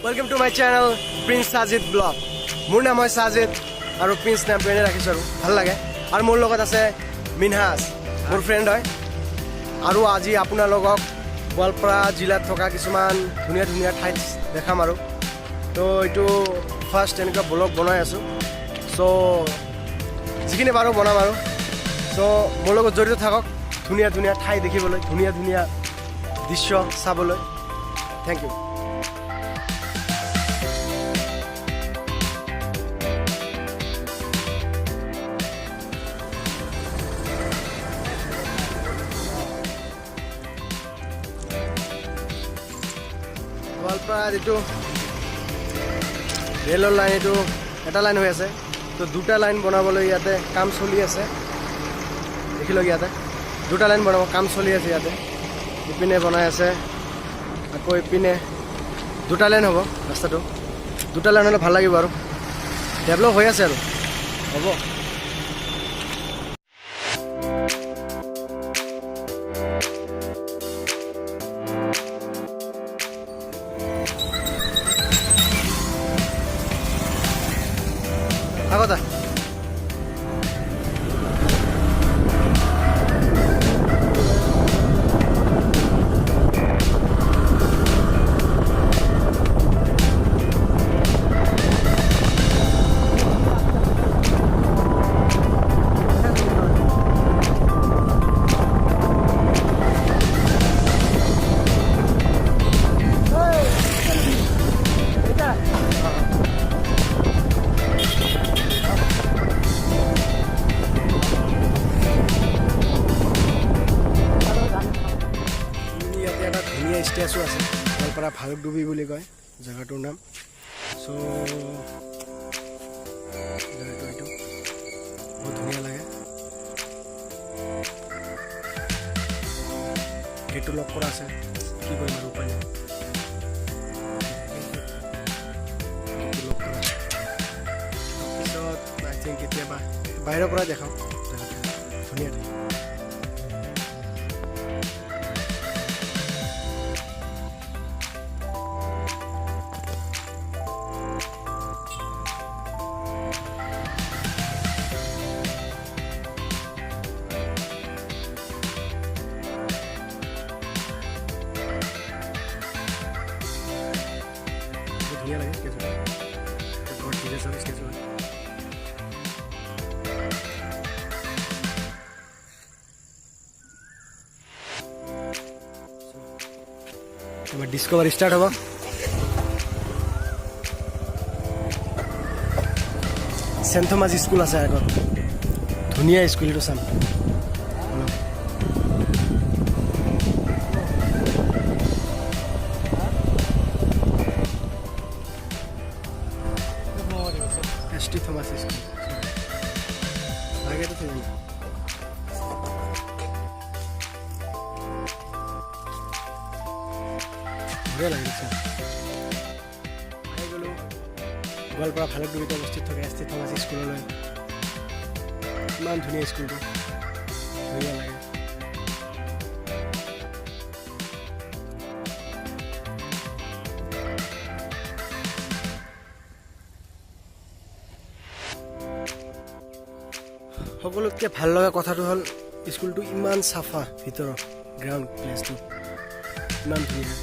Welcome to my channel Prince Sajid Blog. মোৰ নাম হয় সাজিদ আৰু প্ৰিন্স নামটো এনে ৰাখিছো আৰু ভাল লাগে আৰু মোৰ লগত আছে মিনহাজ মোৰ ফ্ৰেণ্ড হয় আৰু আজি আপোনালোকক গোৱালপাৰা জিলাত থকা কিছুমান ধুনীয়া ধুনীয়া ঠাই দেখাম আৰু তো এইটো ফাৰ্ষ্ট এনেকুৱা ব্লগ বনাই আছো সো যিখিনি বাৰু বনাম আৰু সো মোৰ লগত জড়িত থাকক ধুনীয়া ধুনীয়া ঠাই দেখিবলৈ ধুনীয়া ধুনীয়া দৃশ্য চাবলৈ থ্যাংক ইউ গোৱালপাৰাত এইটো ৰেলৰ লাইন এইটো এটা লাইন হৈ আছে তো দুটা লাইন বনাবলৈ ইয়াতে কাম চলি আছে দেখি লওক ইয়াতে দুটা লাইন বনাব কাম চলি আছে ইয়াতে ইপিনে বনাই আছে আকৌ ইপিনে দুটা লাইন হ'ব ৰাস্তাটো দুটা লাইন হ'লে ভাল লাগিব আৰু ডেভেলপ হৈ আছে আৰু হ'ব আগতে ষ্টেচু আছে গোৱালপাৰা ভালুকডুবি বুলি কয় জেগাটোৰ নাম চ' জেগাটো এইটো বহুত ধুনীয়া লাগে গেটটো লক কৰা আছে কি কৰিম আৰু উপায় নাই লক কৰা তাৰপিছত আই থিংক কেতিয়াবা বাহিৰৰ পৰা দেখাওঁ জেগাটো ধুনীয়া ঠাই ধুনীয়া লাগে স্কেচ ঘৰ ঠিক আছে স্কেচ এবার ডিসকভারি স্টার্ট হব সেন্ট থমাস স্কুল আছে আগত ধুনীয়া স্কুল এইটো চাম ST Thomas School. आगे तो थे बढ़िया लगे गोवालपारा भालुकडुबित अवस्थित থকা ST Thomas স্কুললৈ ইমান ধুনীয়া স্কুলটো ধুনীয়া লাগে সকলোতকৈ ভাল লগা কথাটো হ'ল স্কুলটো ইমান চাফা ভিতৰৰ গ্ৰাউণ্ড প্লেচটো ইমান ধুনীয়া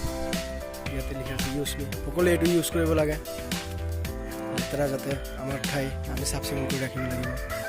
ইয়াতে লিখা আছে ইউজ মি সকলোৱে এইটো ইউজ কৰিব লাগে লেতেৰা যাতে আমাৰ ঠাই আমি চাফ চিকুণ কৰি ৰাখিব লাগিব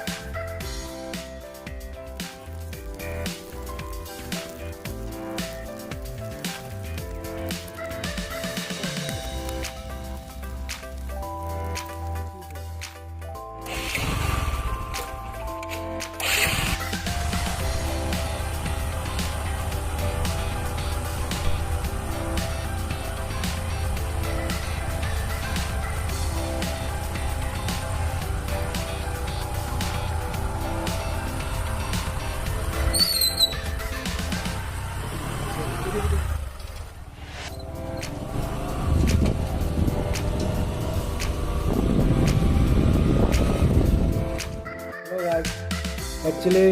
একচুয়ালি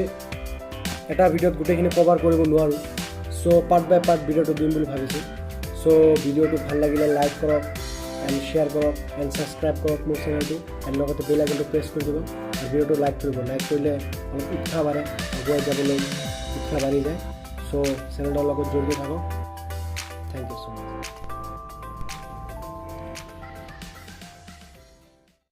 এটা ভিডিওত গোটেইখিনি কভাৰ কৰিব নোৱাৰোঁ সো পাৰ্ট বাই পাৰ্ট ভিডিওটো দিম বুলি ভাবিছোঁ সো ভিডিওটো ভাল লাগিলে লাইক কৰক এণ্ড শ্বেয়াৰ কৰক এণ্ড ছাবস্ক্ৰাইব কৰক মোৰ চেনেলটো এণ্ড লগতে বেল আইকনটো প্ৰেছ কৰি দিব আৰু ভিডিঅ'টো লাইক কৰিব কৰিলে অলপ উৎসাহ বাঢ়ে আগুৱাই যাবলৈ উৎসাহ বাঢ়ি যায় চ' চেনেলটোৰ লগত জড়িত থাকক থেংক ইউ ছ' মাছ